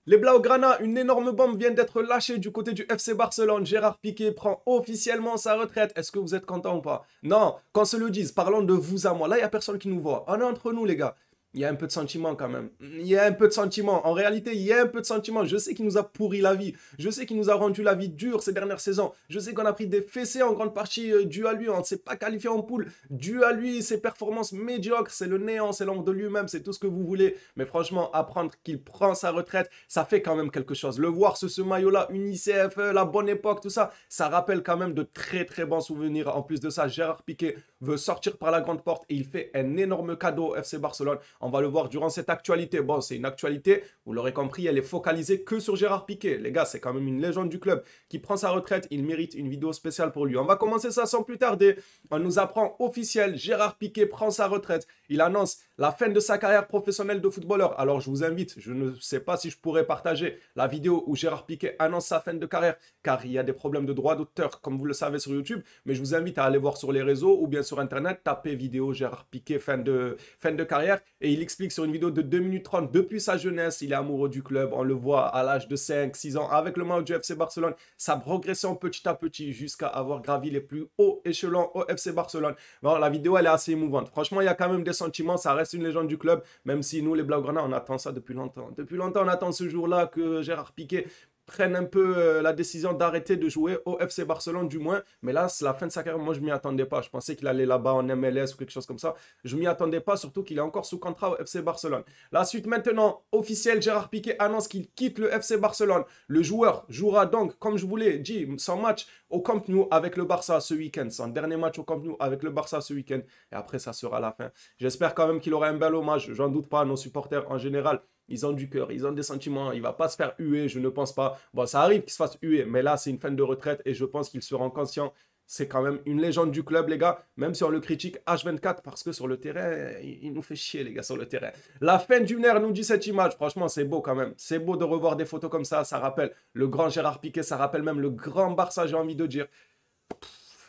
Les Blaugrana, une énorme bombe vient d'être lâchée du côté du FC Barcelone. Gérard Piqué prend officiellement sa retraite. Est-ce que vous êtes content ou pas? Non, qu'on se le dise, parlons de vous à moi. Là, il n'y a personne qui nous voit. On est entre nous, les gars. Il y a un peu de sentiment quand même. Il y a un peu de sentiment. En réalité, il y a un peu de sentiment. Je sais qu'il nous a pourri la vie. Je sais qu'il nous a rendu la vie dure ces dernières saisons. Je sais qu'on a pris des fessées en grande partie dû à lui. On ne s'est pas qualifié en poule. Dû à lui, ses performances médiocres. C'est le néant, c'est l'ombre de lui-même. C'est tout ce que vous voulez. Mais franchement, apprendre qu'il prend sa retraite, ça fait quand même quelque chose. Le voir ce maillot-là, UNICEF, la bonne époque, tout ça, ça rappelle quand même de très très bons souvenirs. En plus de ça, Gérard Piqué veut sortir par la grande porte et il fait un énorme cadeau au FC Barcelone. On va le voir durant cette actualité. Bon, c'est une actualité, vous l'aurez compris, elle est focalisée que sur Gérard Piqué. Les gars, c'est quand même une légende du club qui prend sa retraite. Il mérite une vidéo spéciale pour lui. On va commencer ça sans plus tarder. On nous apprend officiel, Gérard Piqué prend sa retraite. Il annonce la fin de sa carrière professionnelle de footballeur. Alors, je vous invite, je ne sais pas si je pourrais partager la vidéo où Gérard Piqué annonce sa fin de carrière, car il y a des problèmes de droit d'auteur, comme vous le savez sur YouTube. Mais je vous invite à aller voir sur les réseaux ou bien sur Internet, taper vidéo Gérard Piqué fin de carrière. Et il explique sur une vidéo de 2 minutes 30, depuis sa jeunesse, il est amoureux du club. On le voit à l'âge de 5, 6 ans avec le maillot du FC Barcelone. Sa progression petit à petit jusqu'à avoir gravi les plus hauts échelons au FC Barcelone. Bon, la vidéo, elle est assez émouvante. Franchement, il y a quand même des sentiments. Ça reste une légende du club, même si nous, les Blaugrana, on attend ça depuis longtemps. Depuis longtemps, on attend ce jour-là que Gérard Piqué prenne un peu la décision d'arrêter de jouer au FC Barcelone du moins. Mais là, c'est la fin de sa carrière. Moi, je m'y attendais pas. Je pensais qu'il allait là-bas en MLS ou quelque chose comme ça. Je m'y attendais pas, surtout qu'il est encore sous contrat au FC Barcelone. La suite maintenant, officielle, Gérard Piqué annonce qu'il quitte le FC Barcelone. Le joueur jouera donc, comme je vous l'ai dit, son match au Camp Nou avec le Barça ce week-end. Son dernier match au Camp Nou avec le Barça ce week-end. Et après, ça sera la fin. J'espère quand même qu'il aura un bel hommage. J'en doute pas, nos supporters en général. Ils ont du cœur, ils ont des sentiments. Il va pas se faire huer, je ne pense pas. Bon, ça arrive qu'il se fasse huer, mais là, c'est une fin de retraite et je pense qu'ils seront conscients. C'est quand même une légende du club, les gars. Même si on le critique H24 parce que sur le terrain, il nous fait chier, les gars, sur le terrain. La fin d'une ère nous dit cette image. Franchement, c'est beau quand même. C'est beau de revoir des photos comme ça. Ça rappelle le grand Gérard Piqué, ça rappelle même le grand Barça, j'ai envie de dire.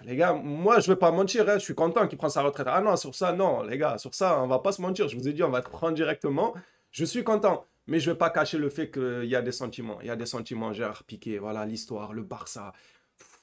Les gars, moi, je ne vais pas mentir, hein, je suis content qu'il prenne sa retraite. Ah non, sur ça, non, les gars, sur ça, on va pas se mentir. Je vous ai dit, on va te prendre directement. Je suis content, mais je ne vais pas cacher le fait qu'il y a des sentiments. Il y a des sentiments, Gérard Piqué, voilà, l'histoire, le Barça.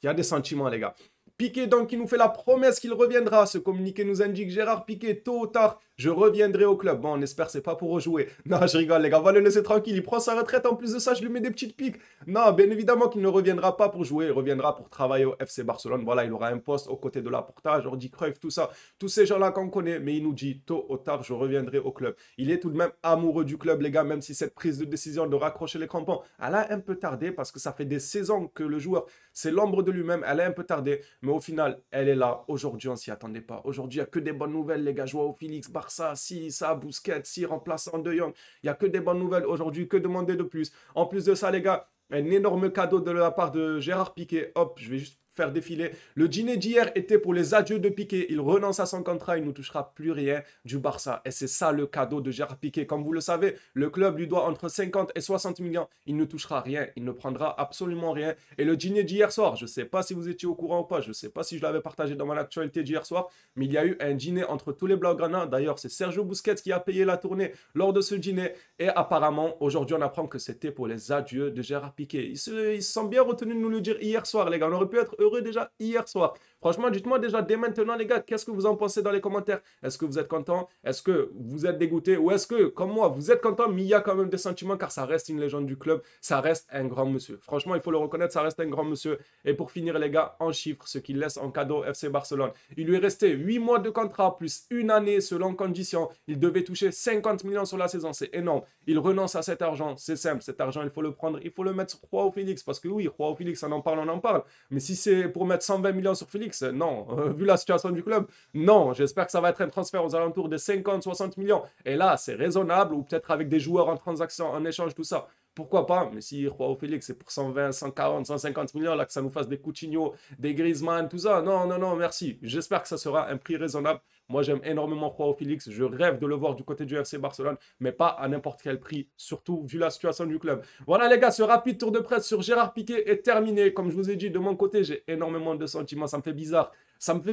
Il y a des sentiments, les gars. Piqué, donc, qui nous fait la promesse qu'il reviendra. Ce communiqué nous indique Gérard Piqué, tôt ou tard, je reviendrai au club. Bon, on espère c'est pas pour rejouer. Non, je rigole, les gars, on va le laisser tranquille. Il prend sa retraite. En plus de ça, je lui mets des petites piques. Non, bien évidemment qu'il ne reviendra pas pour jouer. Il reviendra pour travailler au FC Barcelone. Voilà, il aura un poste aux côtés de Laporta, Jordi Cruyff, tout ça. Tous ces gens-là qu'on connaît. Mais il nous dit, tôt ou tard, je reviendrai au club. Il est tout de même amoureux du club, les gars, même si cette prise de décision de raccrocher les crampons, elle a un peu tardé parce que ça fait des saisons que le joueur, c'est l'ombre de lui-même. Elle a un peu tardé. Mais au final, elle est là. Aujourd'hui, on s'y attendait pas. Aujourd'hui, il n'y a que des bonnes nouvelles, les gars. Joao Félix, Barça, si, ça, Busquets, si, remplaçant De Jong. Il n'y a que des bonnes nouvelles aujourd'hui. Que demander de plus? En plus de ça, les gars, un énorme cadeau de la part de Gérard Piqué. Hop, je vais juste faire défiler. Le dîner d'hier était pour les adieux de Piqué. Il renonce à son contrat, il ne touchera plus rien du Barça. Et c'est ça le cadeau de Gérard Piqué. Comme vous le savez, le club lui doit entre 50 et 60 millions. Il ne touchera rien, il ne prendra absolument rien. Et le dîner d'hier soir, je ne sais pas si vous étiez au courant ou pas, je ne sais pas si je l'avais partagé dans mon actualité d'hier soir, mais il y a eu un dîner entre tous les Blaugrana. D'ailleurs, c'est Sergio Busquets qui a payé la tournée lors de ce dîner. Et apparemment, aujourd'hui, on apprend que c'était pour les adieux de Gérard Piqué. Ils se sont bien retenus de nous le dire hier soir, les gars. On aurait pu être heureux déjà hier soir. Franchement, dites-moi déjà dès maintenant, les gars, qu'est-ce que vous en pensez dans les commentaires? Est-ce que vous êtes content? Est-ce que vous êtes dégoûté? Ou est-ce que, comme moi, vous êtes content, mais il y a quand même des sentiments car ça reste une légende du club, ça reste un grand monsieur. Franchement, il faut le reconnaître, ça reste un grand monsieur. Et pour finir, les gars, en chiffres, ce qu'il laisse en cadeau FC Barcelone. Il lui est resté 8 mois de contrat plus une année selon condition. Il devait toucher 50 millions sur la saison, c'est énorme. Il renonce à cet argent, c'est simple, cet argent, il faut le prendre, il faut le mettre sur Joao Félix. Parce que oui, Joao Félix, on en parle, on en parle. Mais si c'est pour mettre 120 millions sur Félix, non. Vu la situation du club, non. J'espère que ça va être un transfert aux alentours de 50-60 millions. Et là, c'est raisonnable, ou peut-être avec des joueurs en transaction, en échange, tout ça. Pourquoi pas? Mais si Joao Félix, c'est pour 120, 140, 150 millions, là, que ça nous fasse des Coutinho, des Griezmann, tout ça. Non, non, non, merci. J'espère que ça sera un prix raisonnable. Moi, j'aime énormément Joao Félix. Je rêve de le voir du côté du FC Barcelone, mais pas à n'importe quel prix, surtout vu la situation du club. Voilà, les gars, ce rapide tour de presse sur Gérard Piqué est terminé. Comme je vous ai dit, de mon côté, j'ai énormément de sentiments. Ça me fait bizarre. Ça me fait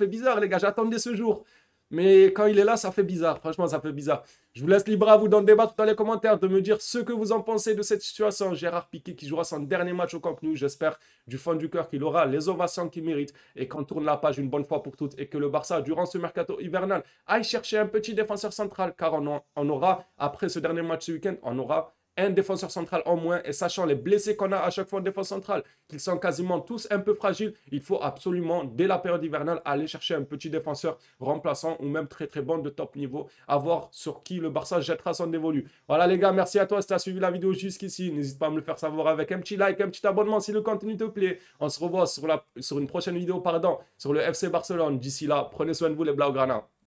bizarre, les gars. J'attendais ce jour. Mais quand il est là, ça fait bizarre. Franchement, ça fait bizarre. Je vous laisse libre à vous d'en débattre dans les commentaires, de me dire ce que vous en pensez de cette situation. Gérard Piqué qui jouera son dernier match au Camp Nou. J'espère du fond du cœur qu'il aura les ovations qu'il mérite et qu'on tourne la page une bonne fois pour toutes et que le Barça, durant ce mercato hivernal, aille chercher un petit défenseur central. Car on aura, après ce dernier match ce week-end, on aura un défenseur central en moins. Et sachant les blessés qu'on a à chaque fois en défense centrale, qu'ils sont quasiment tous un peu fragiles, il faut absolument, dès la période hivernale, aller chercher un petit défenseur remplaçant ou même très très bon de top niveau, à voir sur qui le Barça jettera son dévolu. Voilà les gars, merci à toi si tu as suivi la vidéo jusqu'ici. N'hésite pas à me le faire savoir avec un petit like, un petit abonnement si le contenu te plaît. On se revoit sur une prochaine vidéo, sur le FC Barcelone. D'ici là, prenez soin de vous les Blaugrana.